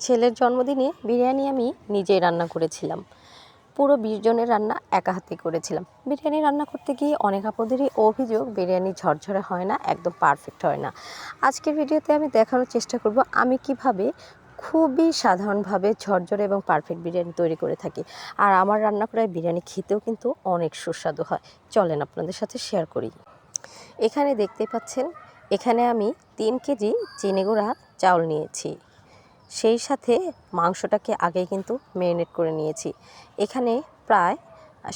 ছেলের জন্মদিনে বিরিয়ানি আমি নিজেই রান্না করেছিলাম। পুরো ২০ জনের রান্না একা হাতে করেছিলাম। বিরিয়ানি রান্না করতে গিয়ে অনেক আপুদেরই অভিযোগ বিরিয়ানি ঝরঝরে হয় না, একদম পারফেক্ট হয় না। আজকের ভিডিওতে আমি দেখানোর চেষ্টা করব আমি কিভাবে খুবই সাধারণভাবে ঝরঝরে এবং পারফেক্ট বিরিয়ানি তৈরি করে থাকি। আর আমার রান্না করা বিরিয়ানি খেতেও কিন্তু অনেক সুস্বাদু হয়। চলেন আপনাদের সাথে শেয়ার করি। এখানে দেখতে পাচ্ছেন, এখানে আমি ৩ কেজি চিনি গুঁড়া চাউল নিয়েছি। সেই সাথে মাংসটাকে আগেই কিন্তু ম্যারিনেট করে নিয়েছি। এখানে প্রায়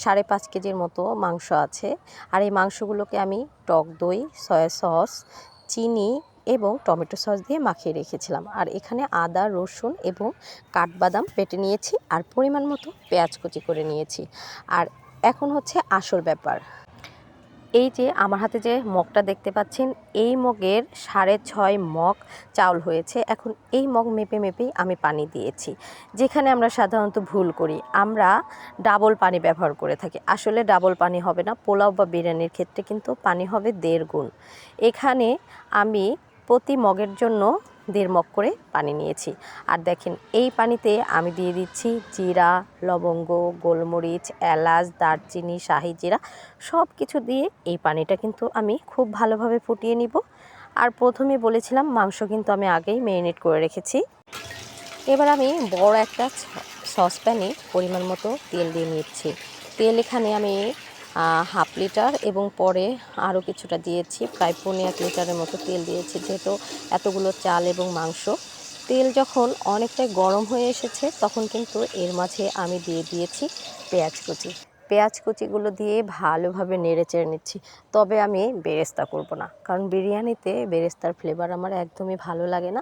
৫.৫ কেজির মতো মাংস আছে। আর এই মাংসগুলোকে আমি টক দই, সয়া সস, চিনি এবং টমেটো সস দিয়ে মাখিয়ে রেখেছিলাম। আর এখানে আদা, রসুন এবং কাঠবাদাম বেটে নিয়েছি, আর পরিমাণ মতো পেঁয়াজ কুচি করে নিয়েছি। আর এখন হচ্ছে আসল ব্যাপার। এই যে আমার হাতে যে মগটা দেখতে পাচ্ছেন, এই মগের ৬.৫ মগ চাউল হয়েছে। এখন এই মগ মেপে মেপেই আমি পানি দিয়েছি। যেখানে আমরা সাধারণত ভুল করি, আমরা ডাবল পানি ব্যবহার করে থাকি। আসলে ডাবল পানি হবে না, পোলাও বা বিরিয়ানির ক্ষেত্রে কিন্তু পানি হবে ১.৫ গুণ। এখানে আমি প্রতি মগের জন্য ১.৫ মগ করে পানি নিয়েছি। আর দেখেন, এই পানিতে আমি দিয়ে দিচ্ছি জিরা, লবঙ্গ, গোলমরিচ, এলাচ, দারচিনি, শাহি জিরা সব কিছু দিয়ে এই পানিটা কিন্তু আমি খুব ভালোভাবে ফুটিয়ে নিব। আর প্রথমে বলেছিলাম মাংস কিন্তু আমি আগেই ম্যারিনেট করে রেখেছি। এবার আমি বড় একটা সসপ্যানে পরিমাণ মতো তেল দিয়ে নিচ্ছি। তেল এখানে আমি 1/2 লিটার এবং পরে আরও কিছুটা দিয়েছি, প্রায় 1.5 লিটারের মতো তেল দিয়েছি, যেহেতু এতগুলো চাল এবং মাংস। তেল যখন অনেকটাই গরম হয়ে এসেছে, তখন কিন্তু এর মাঝে আমি দিয়ে দিয়েছি পেঁয়াজ কুচি। পেঁয়াজ কুচিগুলো দিয়ে ভালোভাবে নেড়ে চেড়ে নিচ্ছি। তবে আমি বেরেস্তা করব না, কারণ বিরিয়ানিতে বেরেস্তার ফ্লেভার আমার একদমই ভালো লাগে না।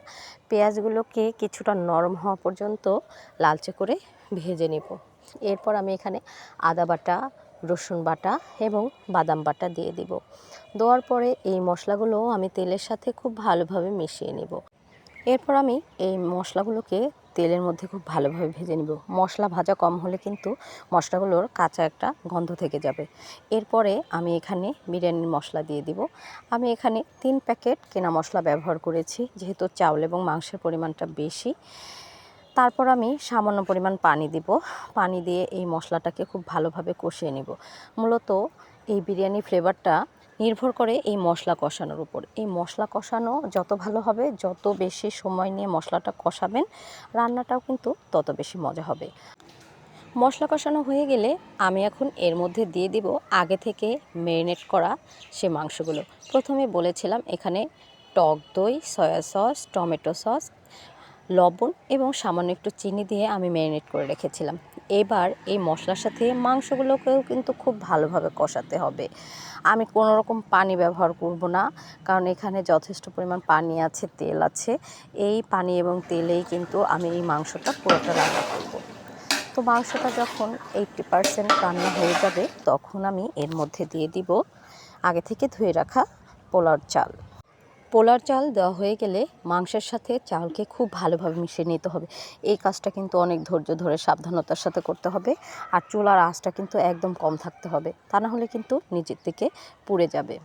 পেঁয়াজগুলোকে কিছুটা নরম হওয়া পর্যন্ত লালচে করে ভেজে নেব। এরপর আমি এখানে আদা বাটা, রসুন বাটা এবং বাদাম বাটা দিয়ে দেব। দেওয়ার পরে এই মশলাগুলো আমি তেলের সাথে খুব ভালোভাবে মিশিয়ে নেব। এরপর আমি এই মশলাগুলোকে তেলের মধ্যে খুব ভালোভাবে ভেজে নেব। মশলা ভাজা কম হলে কিন্তু মশলাগুলোর কাঁচা একটা গন্ধ থেকে যাবে। এরপরে আমি এখানে বিরিয়ানির মশলা দিয়ে দিব। আমি এখানে ৩ প্যাকেট কেনা মশলা ব্যবহার করেছি, যেহেতু চাউল এবং মাংসের পরিমাণটা বেশি। তারপর আমি সামান্য পরিমাণ পানি দিব। পানি দিয়ে এই মশলাটাকে খুব ভালোভাবে কষিয়ে নেব। মূলত এই বিরিয়ানির ফ্লেভারটা নির্ভর করে এই মশলা কষানোর উপর। এই মশলা কষানো যত ভালো হবে, যত বেশি সময় নিয়ে মশলাটা কষাবেন, রান্নাটাও কিন্তু তত বেশি মজা হবে। মশলা কষানো হয়ে গেলে আমি এখন এর মধ্যে দিয়ে দিব আগে থেকে ম্যারিনেট করা সে মাংসগুলো। প্রথমে বলেছিলাম এখানে টক দই, সয়া সস, টমেটো সস, লবণ এবং সামান্য একটু চিনি দিয়ে আমি ম্যারিনেট করে রেখেছিলাম। এবার এই মশলার সাথে মাংসগুলোকেও কিন্তু খুব ভালোভাবে কষাতে হবে। আমি কোনো রকম পানি ব্যবহার করব না, কারণ এখানে যথেষ্ট পরিমাণ পানি আছে, তেল আছে। এই পানি এবং তেলেই কিন্তু আমি এই মাংসটা পুরোটা রান্না করব। তো মাংসটা যখন 80% রান্না হয়ে যাবে, তখন আমি এর মধ্যে দিয়ে দিব আগে থেকে ধুয়ে রাখা পোলাওর চাল। পোলাওর চাল দেওয়া হয়ে গেলে মাংসের সাথে চালকে খুব ভালোভাবে মিশিয়ে নিতে হবে। এই কাজটা কিন্তু অনেক ধৈর্য ধরে সাবধানতার সাথে করতে হবে। আর চুলার আঁচটা কিন্তু একদম কম থাকতে হবে, তা না হলে কিন্তু নিচের দিকে পুড়ে যাবে।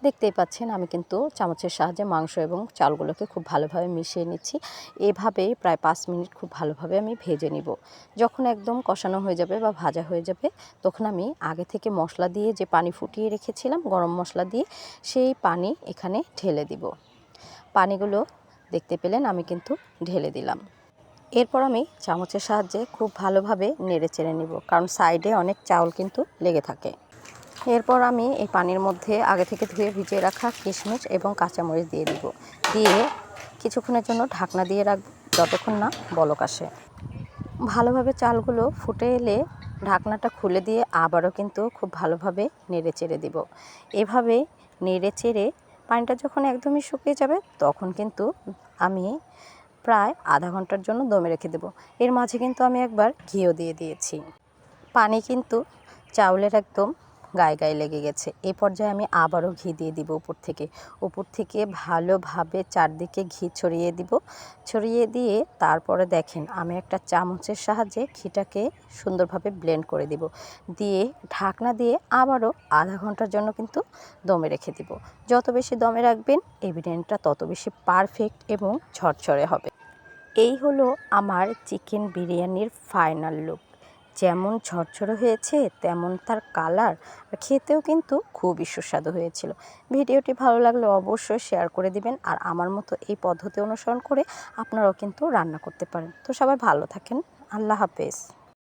দেখতেই পাচ্ছেন, আমি কিন্তু চামচের সাহায্যে মাংস এবং চালগুলোকে খুব ভালোভাবে মিশিয়ে নিচ্ছি। এভাবেই প্রায় 5 মিনিট খুব ভালোভাবে আমি ভেজে নিব। যখন একদম কষানো হয়ে যাবে বা ভাজা হয়ে যাবে, তখন আমি আগে থেকে মশলা দিয়ে যে পানি ফুটিয়ে রেখেছিলাম গরম মশলা দিয়ে, সেই পানি এখানে ঢেলে দিব। পানিগুলো দেখতে পেলেন আমি কিন্তু ঢেলে দিলাম। এরপর আমি চামচের সাহায্যে খুব ভালোভাবে নেড়ে চেড়ে নিব, কারণ সাইডে অনেক চাউল কিন্তু লেগে থাকে। এরপর আমি এই পানির মধ্যে আগে থেকে ধুয়ে ভিজিয়ে রাখা কিশমিশ এবং কাঁচামরিচ দিয়ে দিব। দিয়ে কিছুক্ষণের জন্য ঢাকনা দিয়ে রাখব, যতক্ষণ না বলক আসে। ভালোভাবে চালগুলো ফুটে এলে ঢাকনাটা খুলে দিয়ে আবারও কিন্তু খুব ভালোভাবে নেড়ে চেড়ে দিব। এভাবে নেড়ে চেড়ে পানিটা যখন একদমই শুকিয়ে যাবে, তখন কিন্তু আমি প্রায় আধা ঘন্টার জন্য দমে রেখে দেব। এর মাঝে কিন্তু আমি একবার ঘিও দিয়ে দিয়েছি। পানি কিন্তু চাউলের একদম গায়ে গায়ে লেগে গেছে। এই পর্যায়ে আমি আবারও ঘি দিয়ে দিব উপর থেকে ভালোভাবে চারদিকে ঘি ছড়িয়ে দিব। ছড়িয়ে দিয়ে তারপরে দেখেন আমি একটা চামচের সাহায্যে ঘিটাকে সুন্দরভাবে ব্লেন্ড করে দিব। দিয়ে ঢাকনা দিয়ে আবারও আধা ঘন্টার জন্য কিন্তু দমে রেখে দিব। যত বেশি দমে রাখবেন এই বিরিয়ানিটা তত বেশি পারফেক্ট এবং ঝরঝরে হবে। এই হলো আমার চিকেন বিরিয়ানির ফাইনাল লুক। যেমন ঝরঝরে হয়েছে তেমন তার কালার, আর খেতেও কিন্তু খুবই সুস্বাদু হয়েছিল। ভিডিওটি ভালো লাগলে অবশ্যই শেয়ার করে দিবেন, আর আমার মতো এই পদ্ধতি অনুসরণ করে আপনারাও কিন্তু রান্না করতে পারেন। তো সবাই ভালো থাকেন। আল্লাহ হাফেজ।